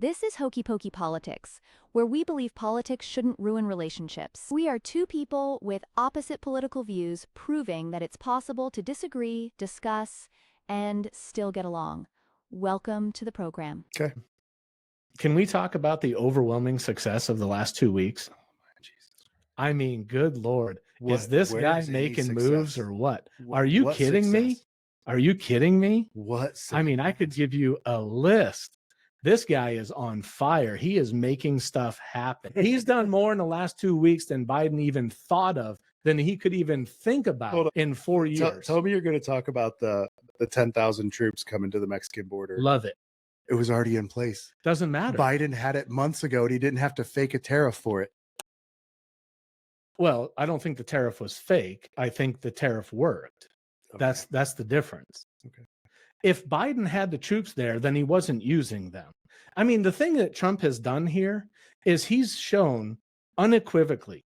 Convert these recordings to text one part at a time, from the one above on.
This is Hokey Pokey Politics, where we believe politics shouldn't ruin relationships. We are two people with opposite political views proving that it's possible to disagree, discuss, and still get along. Welcome to the program. Okay. Can we talk about the overwhelming success of the last 2 weeks? I mean, good Lord. Is this guy making moves or what? Are you kidding me? Are you kidding me? What? I mean, I could give you a list. This guy is on fire. He is making stuff happen. He's done more in the last 2 weeks than Biden even thought of, than he could even think about in 4 years. Tell me you're going to talk about the 10,000 troops coming to the Mexican border. Love it. It was already in place. Doesn't matter. Biden had it months ago and he didn't have to fake a tariff for it. Well, I don't think the tariff was fake. I think the tariff worked. Okay. That's the difference. Okay. If Biden had the troops there, then he wasn't using them. I mean, the thing that Trump has done here is he's shown unequivocally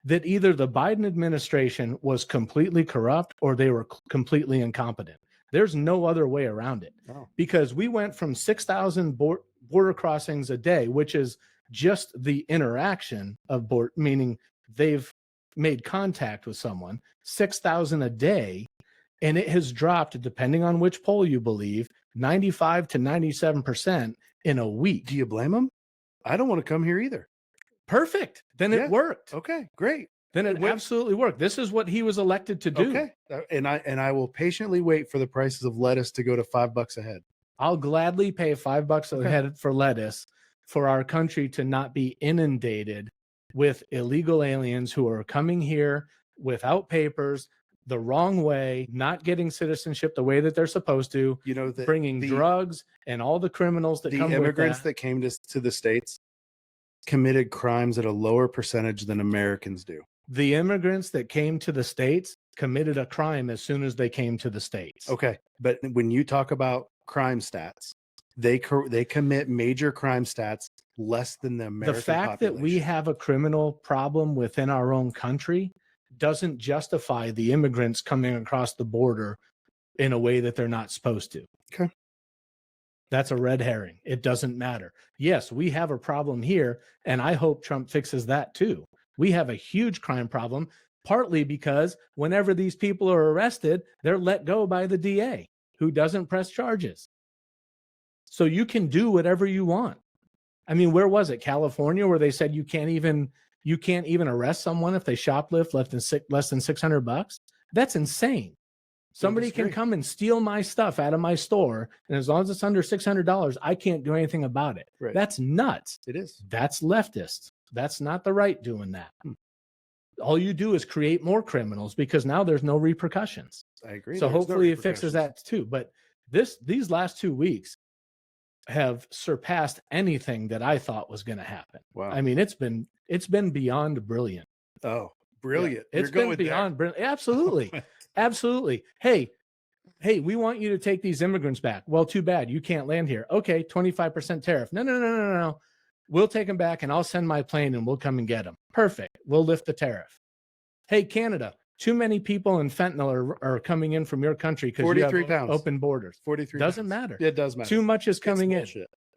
that either the Biden administration was completely corrupt or they were completely incompetent. There's no other way around it. Oh. Because we went from 6,000 border crossings a day, which is just the interaction of border, meaning they've made contact with someone, 6,000 a day, and it has dropped, depending on which poll you believe, 95 to 97% in a week. Do you blame him? I don't want to come here either. Perfect. Then it worked. Okay, great. Then it absolutely worked. This is what he was elected to do. Okay. And I will patiently wait for the prices of lettuce to go to $5 a head. I'll gladly pay $5 a head for lettuce for our country to not be inundated with illegal aliens who are coming here without papers, the wrong way, not getting citizenship the way that they're supposed to, bringing drugs and all the criminals that come with that. The immigrants that came to the States committed crimes at a lower percentage than Americans do. The immigrants that came to the States committed a crime as soon as they came to the States. Okay. But when you talk about crime stats, they commit major crime stats less than the American The fact population. that we have a criminal problem within our own country doesn't justify the immigrants coming across the border in a way that they're not supposed to. Okay. That's a red herring. It doesn't matter. Yes, we have a problem here, and I hope Trump fixes that too. We have a huge crime problem, partly because whenever these people are arrested, they're let go by the DA, who doesn't press charges. So you can do whatever you want. I mean, where was it? California, where they said you can't even arrest someone if they shoplift less than $600? That's insane. Somebody can come and steal my stuff out of my store, and as long as it's under $600, I can't do anything about it. Right. That's nuts. It is. That's leftist. That's not the right doing that. All you do is create more criminals because now there's no repercussions. I agree. So hopefully it fixes that too. But these last 2 weeks have surpassed anything that I thought was going to happen. Wow. I mean, it's been beyond brilliant. Oh, brilliant. Yeah, it's been beyond brilliant. Absolutely. Absolutely. Hey, we want you to take these immigrants back. Well, too bad. You can't land here. Okay, 25% tariff. No. We'll take them back and I'll send my plane and we'll come and get them. Perfect. We'll lift the tariff. Hey, Canada, too many people in fentanyl are coming in from your country because you have open borders. 43 Doesn't pounds. matter. It does matter. Too much is coming in.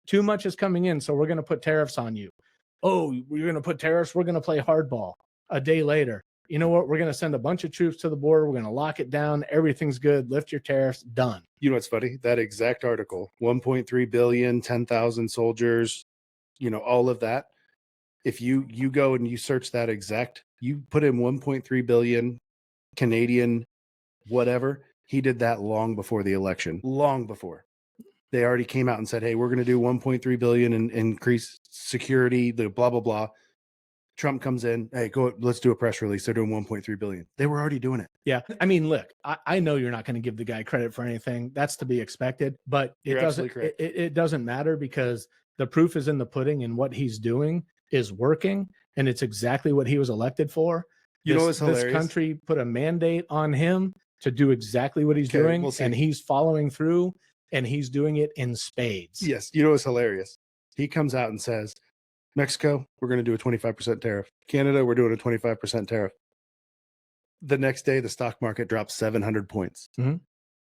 Too much is coming in, so we're going to put tariffs on you. Oh, we're going to put tariffs? We're going to play hardball. A day later, you know what? We're going to send a bunch of troops to the border. We're going to lock it down. Everything's good. Lift your tariffs. Done. You know what's funny? That exact article, 1.3 billion, 10,000 soldiers, all of that. If you go and you search that you put in 1.3 billion Canadian, whatever, he did that long before the election, long before. They already came out and said, hey, we're going to do 1.3 billion and increase security, the blah, blah, blah. Trump comes in, hey, let's do a press release. They're doing 1.3 billion. They were already doing it. Yeah. I mean, look, I know you're not going to give the guy credit for anything. That's to be expected, but it doesn't matter because the proof is in the pudding, and what he's doing is working, and it's exactly what he was elected for. You know what's hilarious? This country put a mandate on him to do exactly what he's doing, and he's following through, and he's doing it in spades. Yes. You know what's hilarious? He comes out and says, Mexico, we're going to do a 25% tariff. Canada, we're doing a 25% tariff. The next day, the stock market drops 700 points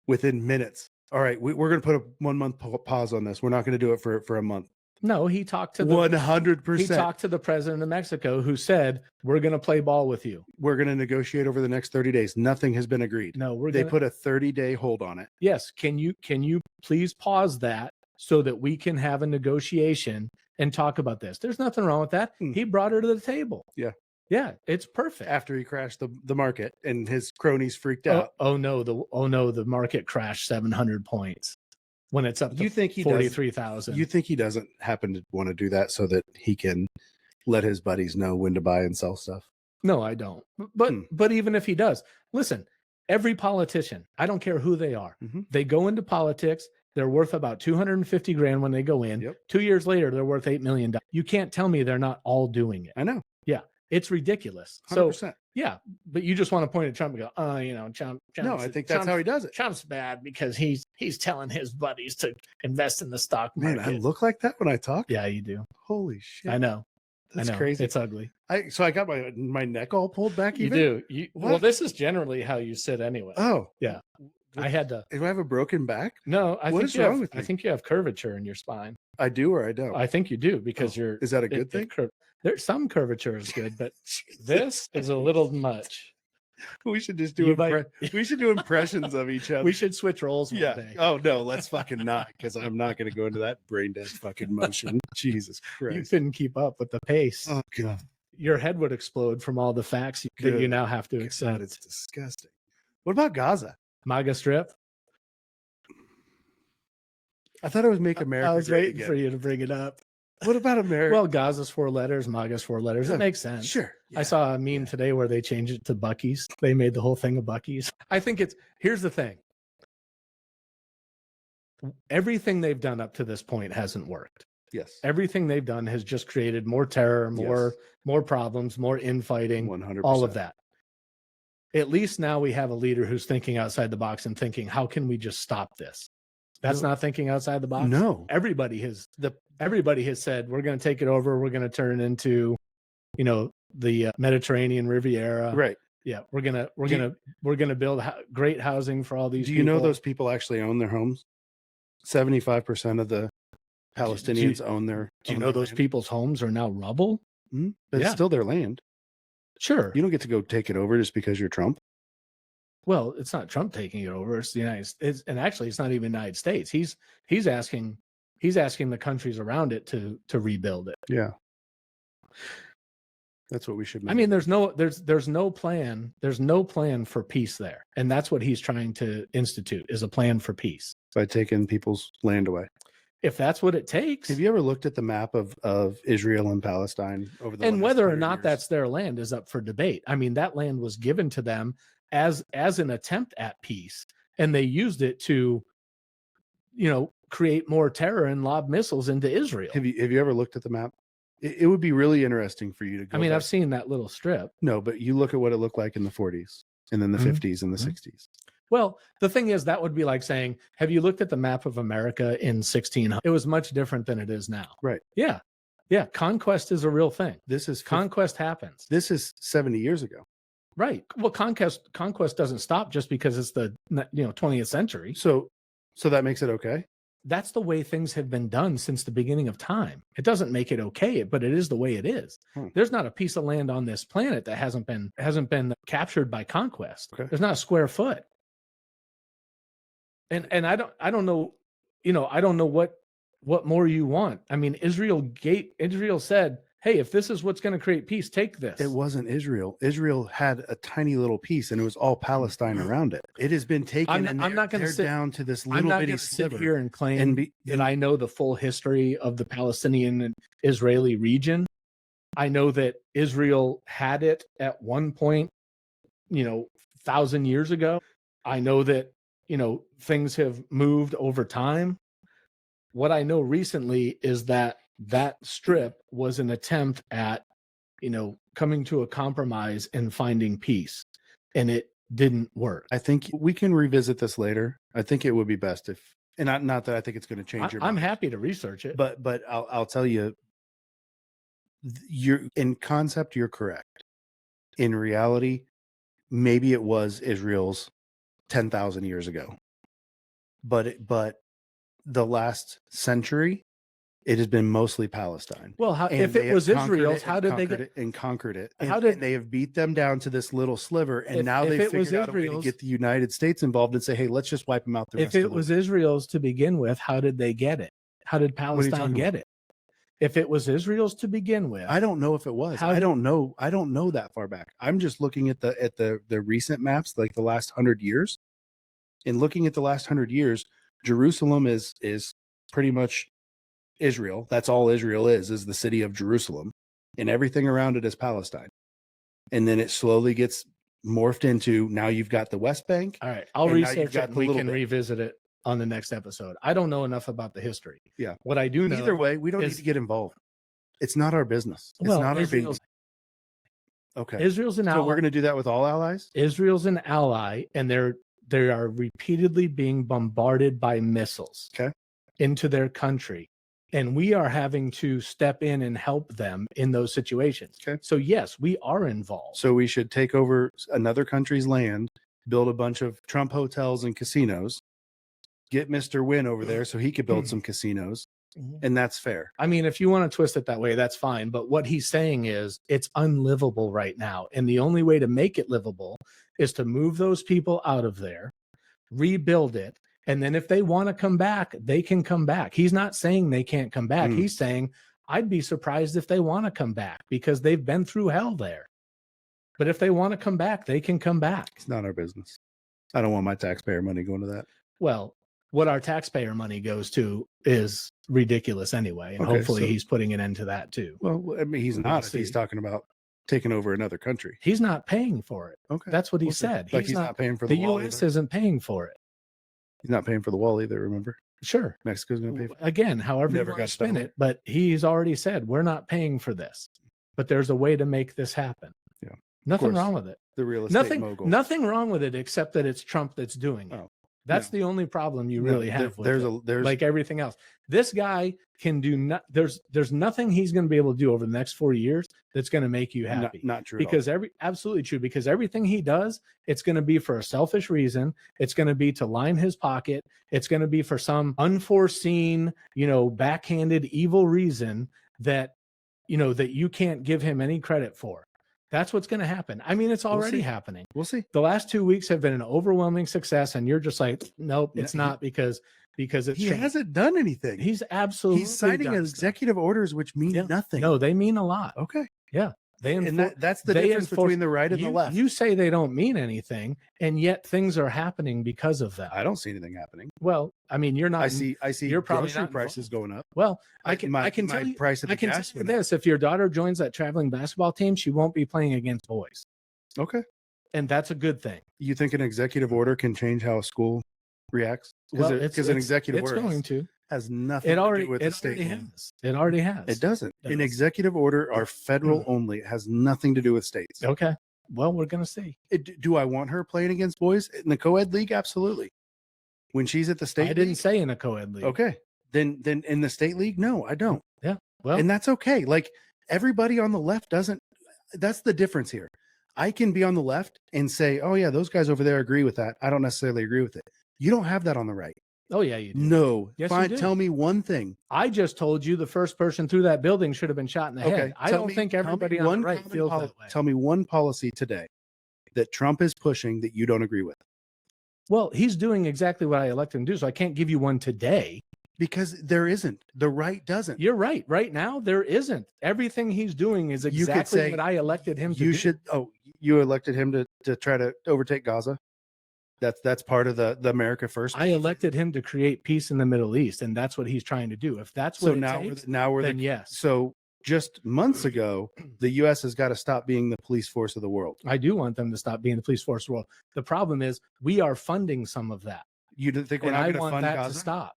within minutes. All right, we're going to put a 1 month pause on this. We're not going to do it for a month. No, he talked to the 100%. he talked to the president of Mexico, who said, "We're going to play ball with you. We're going to negotiate over the next 30 days. Nothing has been agreed. No, They put a 30-day hold on it. Yes, can you please pause that so that we can have a negotiation and talk about this?" There's nothing wrong with that. He brought her to the table. Yeah, it's perfect. After he crashed the market and his cronies freaked out. Oh no, the market crashed 700 points when it's up to 43,000. You think he doesn't happen to want to do that so that he can let his buddies know when to buy and sell stuff? No, I don't. But even if he does, listen, every politician, I don't care who they are, they go into politics, they're worth about 250 grand when they go in. 2 years later, they're worth $8 million. You can't tell me they're not all doing it. I know. Yeah, it's ridiculous. 100%. So yeah, but you just want to point at Trump and go, Trump. No, I think that's how he does it. Trump's bad because he's telling his buddies to invest in the stock market. Man, I look like that when I talk. Yeah, you do. Holy shit! I know. That's crazy. It's ugly. So I got my neck all pulled back. You do. Well, this is generally how you sit anyway. Oh yeah. I had to. Do I have a broken back? No, What is wrong with me? I think you have curvature in your spine. I do or I don't? I think you do because you're. Is that a good thing? There's some curvature is good, but this is a little much. We should just do we should do impressions of each other. We should switch roles one day. Oh no, let's fucking not, because I'm not going to go into that brain dead fucking motion. Jesus Christ. You couldn't keep up with the pace. Oh god. Your head would explode from all the facts that you now have to accept. God, it's disgusting. What about Gaza? MAGA strip? I thought it was Make America I was Great waiting Again. for you to bring it up. What about America? Well, Gaza's 4 letters, MAGA's 4 letters. It makes sense. Sure. Yeah. I saw a meme today where they changed it to Bucky's. They made the whole thing of Bucky's. I think here's the thing. Everything they've done up to this point hasn't worked. Yes. Everything they've done has just created more terror, more problems, more infighting, 100%. all of that. At least now we have a leader who's thinking outside the box and thinking, how can we just stop this? That's not thinking outside the box. No. Everybody has said, we're going to take it over. We're going to turn it into, the Mediterranean Riviera. Right. Yeah. We're going to build great housing for all these people. Do you know those people actually own their homes? 75% of the Palestinians own their. Do you know those people's homes are now rubble? But it's still their land. Sure. You don't get to go take it over just because you're Trump. Well, it's not Trump taking it over. It's the United States. And actually, it's not even the United States. He's asking the countries around it to rebuild it. Yeah. That's what we should make. I mean, there's no plan. There's no plan for peace there. And that's what he's trying to institute, is a plan for peace. By taking people's land away. If that's what it takes. Have you ever looked at the map of Israel and Palestine over the and last whether or 100 not years? That's their land is up for debate. I mean, that land was given to them as an attempt at peace, and they used it to, create more terror and lob missiles into Israel. Have you ever looked at the map? It would be really interesting for you to go. I mean, I've seen that little strip. No, but you look at what it looked like in the 40s and then the 50s and the 60s. Well, the thing is, that would be like saying, have you looked at the map of America in 1600? It was much different than it is now. Right. Yeah. Yeah. Conquest is a real thing. Conquest happens. This is 70 years ago. Right. Well, conquest doesn't stop just because it's the 20th century. So that makes it okay. That's the way things have been done since the beginning of time. It doesn't make it okay, but it is the way it is. There's not a piece of land on this planet that hasn't been captured by conquest. Okay. There's not a square foot. And I don't know, I don't know what more you want. I mean, Israel said, hey, if this is what's going to create peace, take this. It wasn't Israel. Israel had a tiny little piece, and it was all Palestine around it. It has been taken. I'm not going to sit down to this little bitty sliver here and claim that I know the full history of the Palestinian and Israeli region. I know that Israel had it at one point, 1,000 years ago. I know that things have moved over time. What I know recently is that strip was an attempt at, coming to a compromise and finding peace, and it didn't work. I think we can revisit this later. I think it would be best if, and not that I think it's going to change your mind. I'm happy to research it, but I'll tell you, in concept, you're correct. In reality, maybe it was Israel's 10,000 years ago, but the last century It has been mostly Palestine. Well, And if they it have was conquered Israel's, it how and did they conquered get? it and conquered it? How And did they have beat them down to this little sliver, and now if they've it was figured out a way to Israel's? get the United States involved and say, "Hey, let's just wipe them out." The If rest of it the was way. Israel's to begin with, how did they get it? How did What are you Palestine talking get about? it? If it was Israel's to begin with, I don't know if it was. How I did- don't know. I don't know that far back. I'm just looking at the recent maps, like the last 100 years, and looking at the last 100 years, Jerusalem is pretty much Israel. That's all Israel is the city of Jerusalem, and everything around it is Palestine. And then it slowly gets morphed into, now you've got the West Bank. all right, I'll and now you've research got it and the we little can bit. revisit it on the next episode. I don't know enough about the history. Yeah. What I do know, Either way, we don't need is- to get involved. It's not our business. It's well, not our Israel's, business. Okay. Israel's an So ally. we're going to do that with all allies? Israel's an ally, and they are repeatedly being bombarded by missiles Okay. into their country. And we are having to step in and help them in those situations. Okay. So yes, we are involved. So we should take over another country's land, build a bunch of Trump hotels and casinos, get Mr. Win over there so he could build some casinos, and that's fair. I mean, if you want to twist it that way, that's fine. But what he's saying is it's unlivable right now. And the only way to make it livable is to move those people out of there, rebuild it. And then if they want to come back, they can come back. He's not saying they can't come back. Mm. He's saying, I'd be surprised if they want to come back because they've been through hell there. But if they want to come back, they can come back. It's not our business. I don't want my taxpayer money going to that. Well, what our taxpayer money goes to is ridiculous anyway. And Okay, hopefully so- he's putting an end to that too. Well, I mean, he's We'll not if he's see. talking about taking over another country. He's not paying for it. Okay. That's what he We'll see. said. Like he's not paying for the The wall U.S. either. isn't paying for it. He's not paying for the wall either, remember? Sure. Mexico's going to pay for it. Again, however Never you want got to spin that it, but he's already said we're not paying for this. But there's a way to make this happen. Yeah. Nothing course. wrong with it. The real estate Nothing. mogul. Nothing wrong with it except that it's Trump that's doing it. Oh, That's no. the only problem you No, really have with there's it. there's Like everything else. This guy can do not. There's nothing he's going to be able to do over the next 4 years that's going to make you happy. not true at all. Because absolutely true, because everything he does, it's going to be for a selfish reason. It's going to be to line his pocket. It's going to be for some unforeseen, backhanded evil reason that you can't give him any credit for. That's what's going to happen. I mean, it's already see. happening. We'll see. The last 2 weeks have been an overwhelming success, and you're just like, nope, it's No, not because it's He Trump. hasn't done anything. He's absolutely He's signing done stuff. executive orders which mean Yeah. nothing. No, they mean a lot. Okay. They And enfor- that's the they difference enforce- between the right and the you, left. You say they don't mean anything, and yet things are happening because of that. I don't see anything happening. Well, I mean, you're not. I see you're probably grocery not prices going up. Well, I My can tell you. price at I the can tell gas you went up. this: if your daughter joins that traveling basketball team, she won't be playing against boys, Okay. and that's a good thing. You think an executive order can change how a school reacts? Well, Because an executive it's order going to. has nothing It to already. do with It the state. already law. has. It already has. It doesn't. It An does. executive order are federal only. It has nothing to do with states. Okay. Well, we're gonna see. Do I want her playing against boys in the co-ed league? Absolutely. When she's at the state I didn't league? say in a co-ed league. Okay. Then in the state league, no, I don't. Well, And that's okay. Like everybody on the left doesn't. That's the difference here. I can be on the left and say, oh yeah, those guys over there agree with that. I don't necessarily agree with it. You don't have that on the right. oh yeah, you do. No. Yes, you Fine. do. Tell me one thing. I just told you the first person through that building should have been shot in the head. Okay. I tell don't me- think tell me everybody on one the right common feels poli- that way. Tell me one policy today that Trump is pushing that you don't agree with. Well, he's doing exactly what I elected him to do, so I can't give you one today. Because there isn't. The right doesn't. You're right. Right now, there isn't. Everything he's doing is You could exactly say what I elected him to do. You should. Oh, you elected him to try to overtake Gaza. That's part of the America First. I elected him to create peace in the Middle East, and that's what he's trying to do. If that's what so it now takes, we're then the yes. So just months ago, the U.S. has got to stop being the police force of the world. I do want them to stop being the police force of the world. The problem is we are funding some of that, You didn't think we're and not I going to want fund that Gaza? to stop.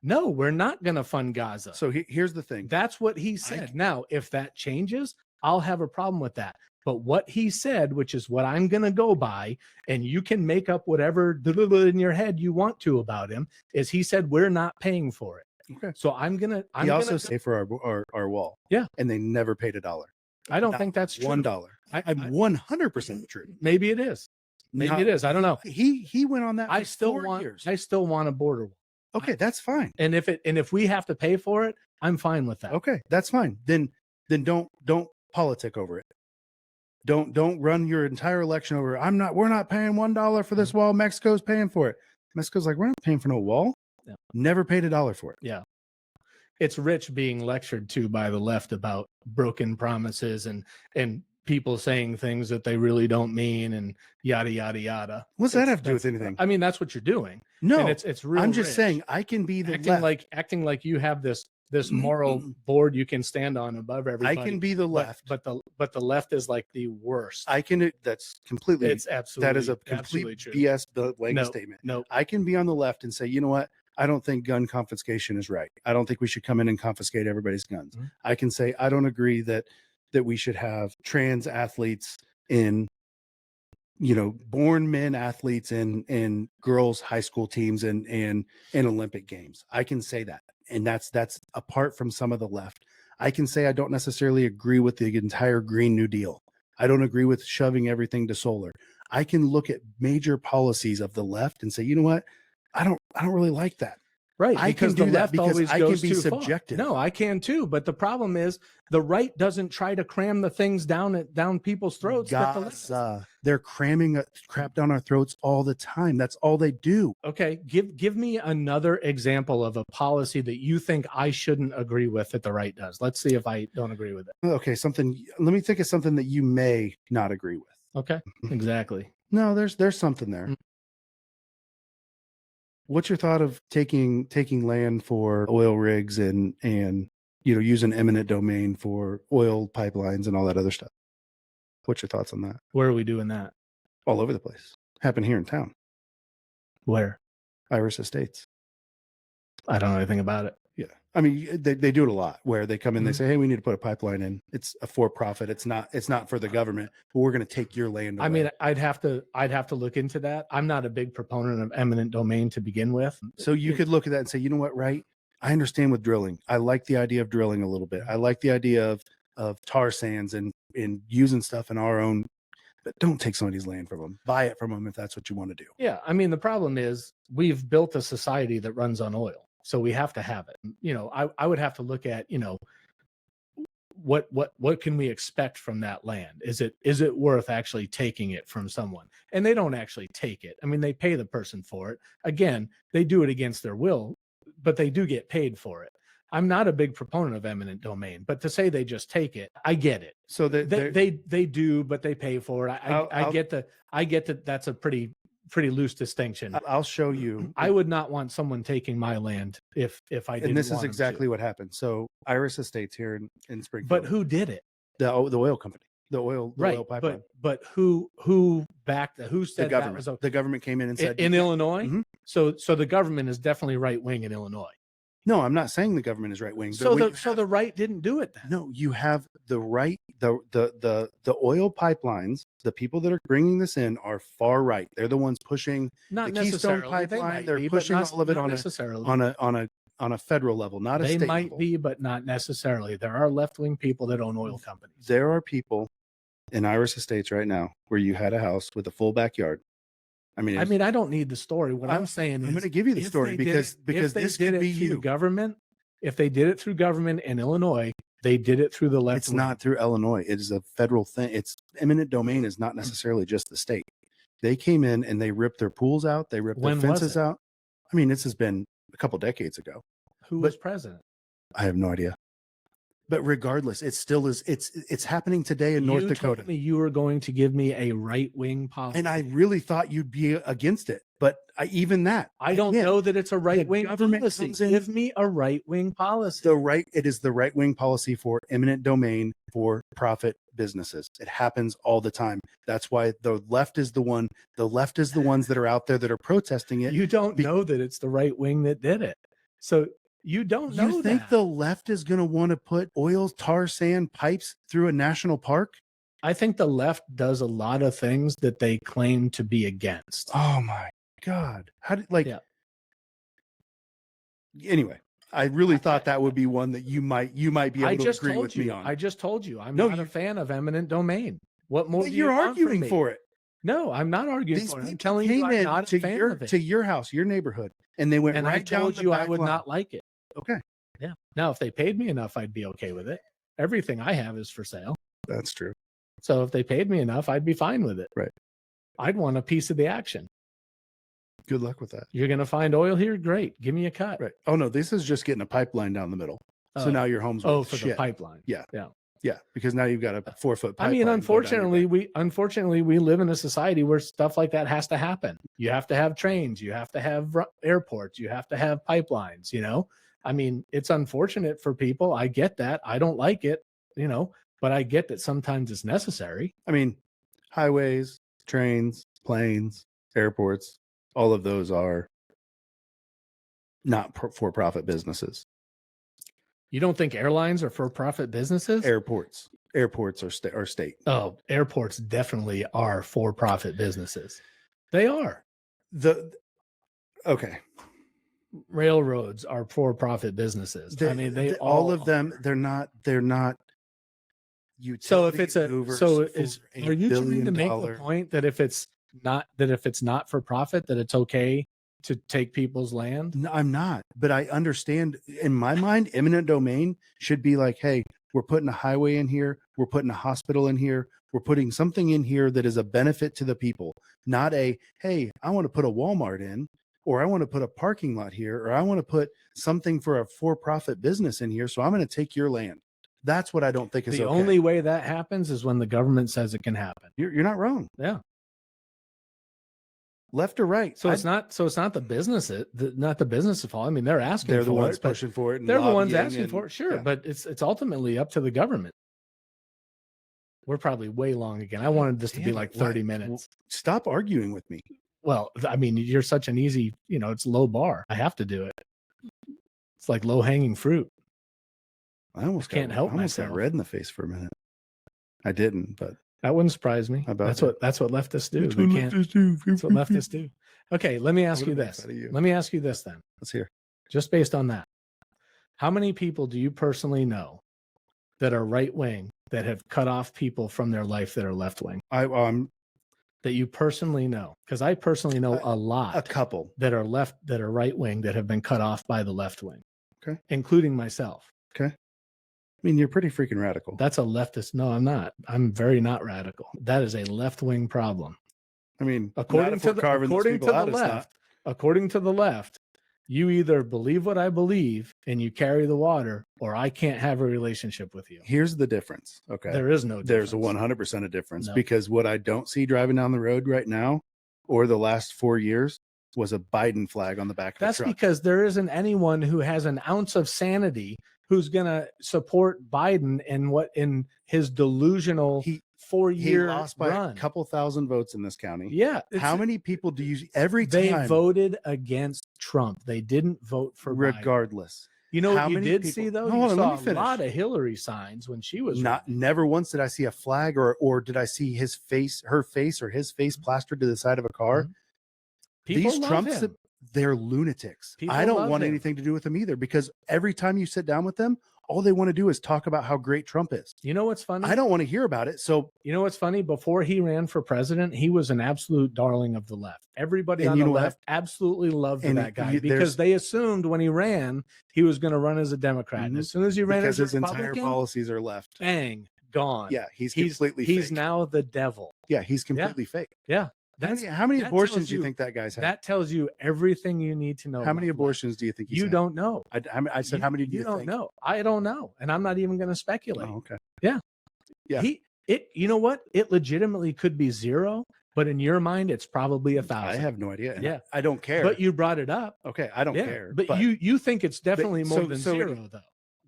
No, we're not going to fund Gaza. So here's the thing. That's what he said. Now, if that changes, I'll have a problem with that. But what he said, which is what I'm going to go by, and you can make up whatever in your head you want to about him, is he said, we're not paying for it. Okay. So I'm He also say for our wall. Yeah. And they never paid $1. I don't Not think that's true. $1. I'm 100% true. Maybe it is. Maybe Not- it is. I don't know. He went on that. I for still 4 want years. I still want a border wall. Okay, that's fine. And if we have to pay for it, I'm fine with that. Okay, that's fine. Then don't politic over it. Don't run your entire election over. We're not paying $1 for this wall. Mexico's paying for it. Mexico's like, we're not paying for no wall. Yeah. Never paid $1 for it. Yeah. It's rich being lectured to by the left about broken promises and people saying things that they really don't mean and yada yada yada. What's that have to do with anything? I mean, that's what you're doing. No, and it's real. I'm just rich. saying I can be the acting like you have this moral board you can stand on above everybody. I can be the left, but the left is like the worst. That's completely. It's absolutely. That is a complete BS blanket statement. No, I can be on the left and say, you know what? I don't think gun confiscation is right. I don't think we should come in and confiscate everybody's guns. Mm-hmm. I can say I don't agree that we should have trans athletes in, born men athletes in girls high school teams and Olympic games. I can say that. And that's apart from some of the left. I can say I don't necessarily agree with the entire Green New Deal. I don't agree with shoving everything to solar. I can look at major policies of the left and say, you know what? I don't really like that. Right. I can do that because I can be subjective. No, I can too. But the problem is the right doesn't try to cram the things down people's throats. They're cramming crap down our throats all the time. That's all they do. Okay. Give me another example of a policy that you think I shouldn't agree with that the right does. Let's see if I don't agree with it. Okay. Let me think of something that you may not agree with. Okay. Exactly. No, there's something there. Mm-hmm. What's your thought of taking land for oil rigs and using eminent domain for oil pipelines and all that other stuff? What's your thoughts on that? Where are we doing that? All over the place. Happened here in town. Where? Iris Estates. I don't know anything about it. Yeah. I mean, they do it a lot where they come in, they say, hey, we need to put a pipeline in. It's a for-profit. It's not for the government, but we're going to take your land away. I mean, I'd have to look into that. I'm not a big proponent of eminent domain to begin with. So you could look at that and say, you know what, right? I understand with drilling. I like the idea of drilling a little bit. I like the idea of tar sands and using stuff in our own, but don't take somebody's land from them. Buy it from them if that's what you want to do. Yeah. I mean, the problem is we've built a society that runs on oil. So we have to have it. I would have to look at, what can we expect from that land? Is it worth actually taking it from someone? And they don't actually take it. I mean, they pay the person for it. Again, they do it against their will, but they do get paid for it. I'm not a big proponent of eminent domain, but to say they just take it, I get it. So they do, but they pay for it. I get that. That's a pretty loose distinction. I'll show you. I would not want someone taking my land if I didn't. And this is exactly what happened. So Iris Estates here in Springfield. But who did it? The oil company. The oil pipeline. But who backed that? Who said the government? That was the government came in and said in Illinois. Mm-hmm. So the government is definitely right wing in Illinois. No, I'm not saying the government is right wing. So the right didn't do it then. No, you have the right. The oil pipelines. The people that are bringing this in are far right. They're the ones pushing the Keystone pipeline. They're pushing all of it on a federal level, not a state level. They might be, but not necessarily. There are left wing people that own oil companies. There are people in Iris Estates right now where you had a house with a full backyard. I mean, I don't need the story. What I'm saying is, I'm going to give you the story because this could be you. Government. If they did it through government in Illinois, they did it through the left. It's not through Illinois. It is a federal thing. It's eminent domain is not necessarily just the state. They came in and they ripped their pools out. They ripped their fences out. I mean, this has been a couple decades ago. Who was president? I have no idea. But regardless, it still is. It's happening today in North Dakota. Told me you were going to give me a right-wing policy, and I really thought you'd be against it. But even that, I don't know that it's a right-wing policy. Give me a right-wing policy. It is the right-wing policy for eminent domain for profit businesses. It happens all the time. That's why the left is the one. The left is the ones that are out there that are protesting it. You don't know that it's the right wing that did it. So. You don't know. You think the left is going to want to put oil, tar, sand pipes through a national park? I think the left does a lot of things that they claim to be against. Oh my God. How did Anyway, I really thought that would be one that you might be able to agree with me on. I just told you I'm not a fan of eminent domain. What more? You're arguing for it. No, I'm not arguing for it. I'm telling you, I'm not a fan of it. To your house, your neighborhood, and they went and right I told down you I would not like it. Okay. Yeah. Now, if they paid me enough, I'd be okay with it. Everything I have is for sale. That's true. So if they paid me enough, I'd be fine with it. Right. I'd want a piece of the action. Good luck with that. You're going to find oil here? Great. Give me a cut. Right. Oh, no, this is just getting a pipeline down the middle. So now your home's worth for shit. the pipeline. Yeah. Yeah. Yeah. Because now you've got a 4-foot pipeline. I mean, unfortunately, we live in a society where stuff like that has to happen. You have to have trains. You have to have airports. You have to have pipelines, you know? I mean, it's unfortunate for people. I get that. I don't like it, you know, but I get that sometimes it's necessary. I mean, highways, trains, planes, airports, all of those are not for-profit businesses. You don't think airlines are for-profit businesses? Airports are state. Oh, airports definitely are for-profit businesses. They are. Okay. Railroads are for-profit businesses. I mean, they all of them. They're not. So if it's are you trying to make the point that if it's not for profit, that it's okay to take people's land? No, I'm not. But I understand. In my mind, eminent domain should be like, hey, we're putting a highway in here. We're putting a hospital in here. We're putting something in here that is a benefit to the people, not a, hey, I want to put a Walmart in, or I want to put a parking lot here, or I want to put something for a for-profit business in here. So I'm going to take your land. That's what I don't think is the okay. only way that happens is when the government says it can happen. You're not wrong. Yeah. Left or right. So it's not the business, not the business's fault. I mean, they're asking for it. They're the ones pushing for it. And they're the ones asking for it. Sure. Yeah. But it's ultimately up to the government. We're probably way long again. I wanted this to be like 30 minutes. Stop arguing with me. Well, I mean, you're such an easy, it's low bar. I have to do it. It's like low hanging fruit. I almost can't help myself. Got red in the face for a minute. I didn't, but that wouldn't surprise me. That's what leftists do. That's what leftists do. Okay, let me ask you this. Let me ask you this then. Let's hear. Just based on that, how many people do you personally know that are right wing that have cut off people from their life that are left wing? That you personally know? Because I personally know a lot. A couple that are right wing that have been cut off by the left wing. Okay, including myself. Okay. I mean, you're pretty freaking radical. That's a leftist. No, I'm not. I'm very not radical. That is a left-wing problem. I mean, according to the left, you either believe what I believe and you carry the water, or I can't have a relationship with you. Here's the difference. Okay. There is no difference. There's a 100% of difference because what I don't see driving down the road right now or the last 4 years was a Biden flag on the back of the truck. That's because there isn't anyone who has an ounce of sanity who's going to support Biden in his delusional 4-year run. He lost by a couple thousand votes in this county. Yeah. How many people do you every time they voted against Trump? They didn't vote for regardless. Biden. You know what you did see though? You saw a lot of Hillary signs when she was never once did I see a flag or did I see her face plastered to the side of a car. People These Trumps, they're lunatics. I don't want anything to do with them either because every time you sit down with them, all they want to do is talk about how great Trump is. You know what's funny? I don't want to hear about it. So you know what's funny? Before he ran for president, he was an absolute darling of the left. Everybody on the left absolutely loved that guy because they assumed when he ran, he was going to run as a Democrat. And as soon as he ran as a Republican, his entire policies are left. Bang, gone. Yeah, he's completely fake. He's now the devil. Yeah, he's completely fake. Yeah. How many abortions do you think that guy's had? That tells you everything you need to know. How many abortions do you think he's had? Don't know. I said, how many do you think? You don't know. I don't know. And I'm not even going to speculate. Oh, okay. Yeah. Yeah. You know what? It legitimately could be 0, but in your mind, it's probably 1,000. I have no idea. Yeah. I don't care. But you brought it up. Okay. I don't care. But you think it's definitely more than 0 though.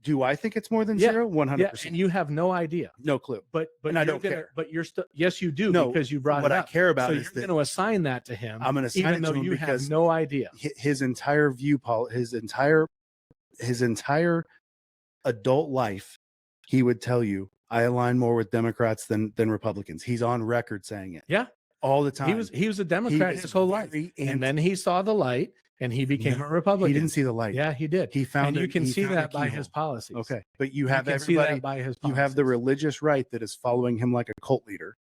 Do I think it's more than 0? 100%. Yeah, and you have no idea. No clue. But and I don't care. But you're still yes, you do because you brought it up. What I care about is you're going to assign that to him. I'm going to assign it to him you because have no idea. His entire his entire adult life, he would tell you, I align more with Democrats than Republicans. He's on record saying it. Yeah. All the time. He was a Democrat his whole life. And then he saw the light. And he became a Republican. He didn't see the light. Yeah, he did. He found and you can see that by his policies. Okay, but you have everybody. By his policies. You have the religious right that is following him like a cult leader.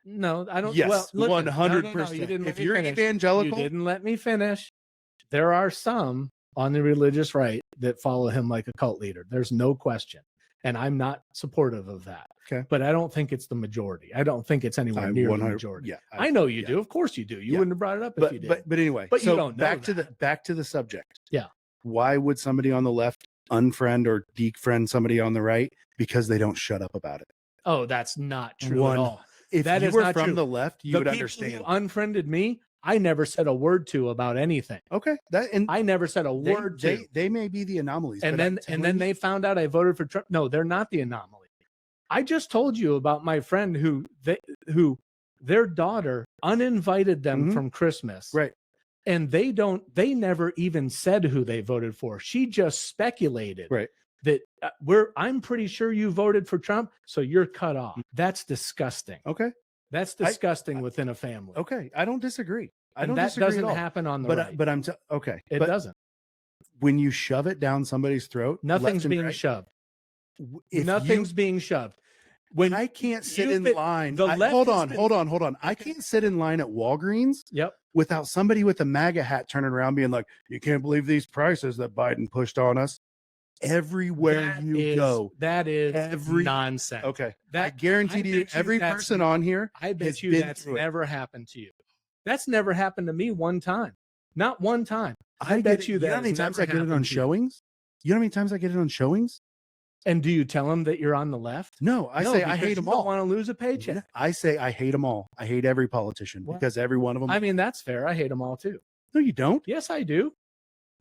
No, I don't. Yes, well, 100%. If you're evangelical, you didn't let me finish. There are some on the religious right that follow him like a cult leader. There's no question. And I'm not supportive of that. Okay. But I don't think it's the majority. I don't think it's anywhere near the majority. Yeah, I know you do. Of course you do. You wouldn't have brought it up if you did. But anyway, but so you don't know back to the subject. Yeah. Why would somebody on the left unfriend or defriend somebody on the right? Because they don't shut up about it. Oh, that's not true at all. If that you is were not from true. the left, you the would people understand. Who unfriended me, I never said a word to about anything. Okay, I never said a word to. They may be the anomalies, and then they found out I voted for Trump. No, they're not the anomaly. I just told you about my friend who their daughter uninvited them from Christmas. Right. And they never even said who they voted for. She just speculated. Right. That I'm pretty sure you voted for Trump, so you're cut off. That's disgusting. Okay. That's disgusting within a family. Okay. I don't disagree. That doesn't happen on the right. But okay. It doesn't. When you shove it down somebody's throat, nothing's being shoved. Nothing's being shoved. When I can't sit in line, hold on. I can't sit in line at Walgreens. Yep. Without somebody with a MAGA hat turning around being like, "You can't believe these prices that Biden pushed on us." Everywhere you go, that is nonsense. Okay, I guarantee you, every person on here, I bet you that's never happened to you. That's never happened to me one time. Not one time. I bet you that. You know how many times I get it on showings? You know how many times I get it on showings? And do you tell them that you're on the left? No, I say I hate them all. Don't want to lose a paycheck. I say I hate them all. I hate every politician because every one of them. I mean, that's fair. I hate them all too. No, you don't. Yes, I do.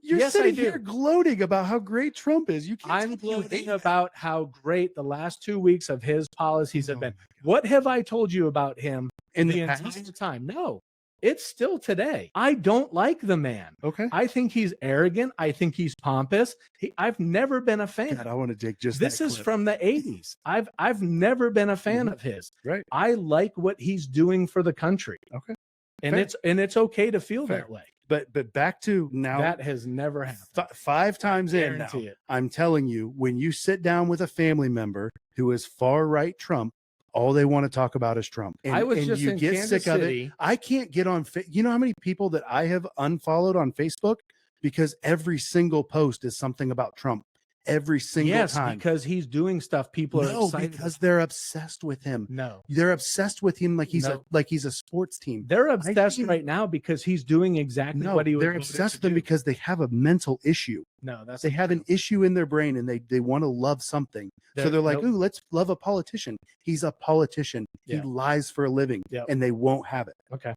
You're sitting here gloating about how great Trump is. I'm gloating about how great the last 2 weeks of his policies have been. What have I told you about him in the entire time? No. It's still today. I don't like the man. Okay. I think he's arrogant. I think he's pompous. I've never been a fan. God, I want to dig just this is from the 80s. I've never been a fan of his. Right. I like what he's doing for the country. Okay. And it's okay to feel that way. But back to now, that has never happened. 5 times in now, I'm telling you, when you sit down with a family member who is far right Trump, all they want to talk about is Trump. And, I was just in Kansas sick of City. it. I can't get on. You know how many people that I have unfollowed on Facebook because every single post is something about Trump. Every single time. Because he's doing stuff people are excited because they're obsessed with him. No. They're obsessed with him like he's a sports team. They're obsessed right now because he's doing exactly what he was. They're obsessed with him because they have a mental issue. No, they have an issue in their brain and they want to love something. So they're like, ooh, let's love a politician. He's a politician. He lies for a living and they won't have it. Okay.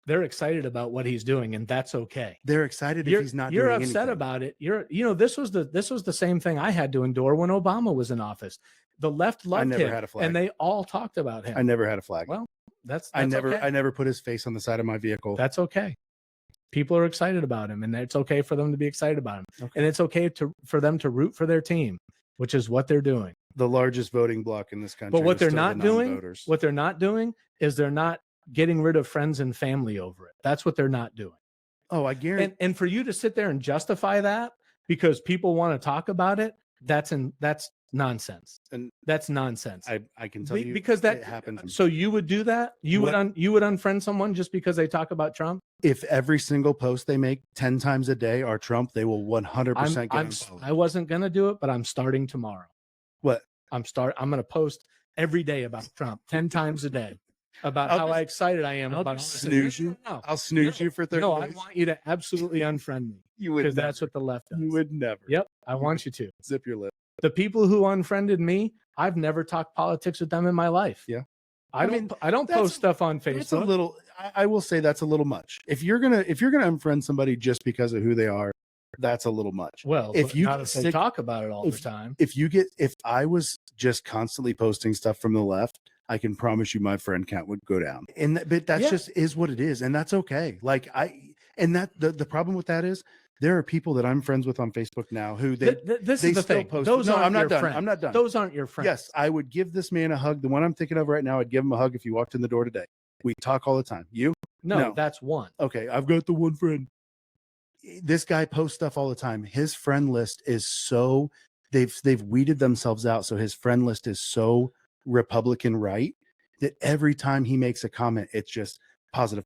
They're excited about what he's doing, and that's okay. They're excited if he's not doing anything. You're upset about it. This was the same thing I had to endure when Obama was in office. The left loved him, had a flag. and they all talked about him. I never had a flag. Well, that's I okay. never put his face on the side of my vehicle. That's okay. People are excited about him, and it's okay for them to be excited about him. Okay. And it's okay for them to root for their team, which is what they're doing. The largest voting bloc in this country. But what they're not doing is they're not getting rid of friends and family over it. That's what they're not doing. Oh, I guarantee. And for you to sit there and justify that because people want to talk about it, that's nonsense. And that's nonsense. I can tell you because that happens. So you would do that? You would unfriend someone just because they talk about Trump? If every single post they make 10 times a day are Trump, they will 100% get unfollowed. I wasn't going to do it, but I'm starting tomorrow. What? I'm going to post every day about Trump 10 times a day. About how excited I am about snooze you. I'll snooze you for 30 days. No, I want you to absolutely unfriend me. You would, because that's what the left does. You would never. Yep, I want you to zip your lip. The people who unfriended me, I've never talked politics with them in my life. Yeah, I don't post stuff on Facebook. It's a little. I will say that's a little much. If you're gonna unfriend somebody just because of who they are, that's a little much. Well, if they talk about it all the time. If I was just constantly posting stuff from the left, I can promise you my friend count would go down. But that's just is what it is. And that's okay. The problem with that is there are people that I'm friends with on Facebook now who this is the thing. Post. Those no, aren't I'm not your done. friends. I'm not done. Those aren't your friends. Yes, I would give this man a hug. The one I'm thinking of right now, I'd give him a hug if he walked in the door today. We talk all the time. You? No, that's one. Okay, I've got the one friend. This guy posts stuff all the time. His friend list is so they've weeded themselves out. So his friend list is so Republican right that every time he makes a comment, it's just positive.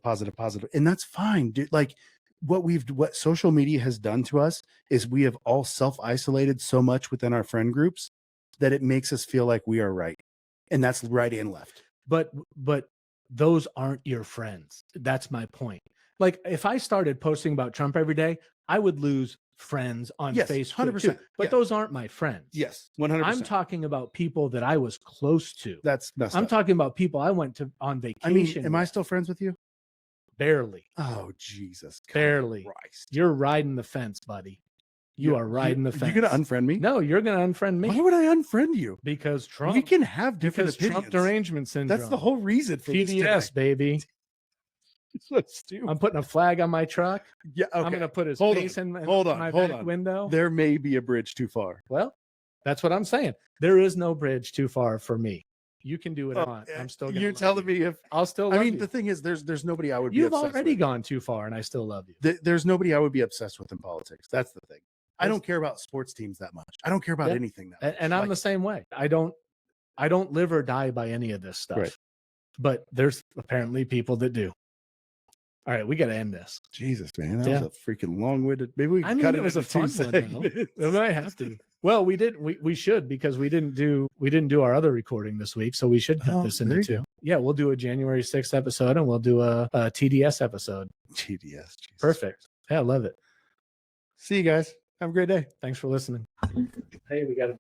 And that's fine, dude. Like, what social media has done to us is we have all self-isolated so much within our friend groups that it makes us feel like we are right. And that's right and left. But those aren't your friends. That's my point. Like if I started posting about Trump every day, I would lose friends on Yes, Facebook 100%. too. But Yeah. those aren't my friends. Yes, 100%. I'm talking about people that I was close to. That's messed I'm up. talking about people I went to on vacation. I mean, am I with. still friends with you? Barely. Oh, Jesus. Barely. Christ. You're riding the fence, buddy. You are riding the fence. You're going to unfriend me? No, you're going to unfriend me. Why would I unfriend you? Because Trump. We can have different opinions. Trump derangement syndrome. That's the whole reason for this TDS, today. baby. So stupid. I'm putting a flag on my truck. Yeah, okay. I'm going to put his Hold face in hold on, my hold back on. window. There may be a bridge too far. Well, that's what I'm saying. There is no bridge too far for me. You can do what I want. I'm still going to. You're telling me if I'll still. I mean, you. the thing is, there's nobody I would be You've obsessed already with. gone too far, and I still love you. There's nobody I would be obsessed with in politics. That's the thing. I don't care about sports teams that much. I don't care about anything that much. And I'm the same way. I don't live or die by any of this stuff. Right. But there's apparently people that do. All right, we got to end this. Jesus, man, that was a freaking long-winded. Maybe we can cut it it was a into fun two one. segments. We might have to. Well, we did. We should because we didn't do our other recording this week, so we should cut this into two. Yeah, we'll do a January 6th episode and we'll do a TDS episode. TDS, Jesus. Perfect. Yeah, I love it. See you guys. Have a great day. Thanks for listening. Hey, we got to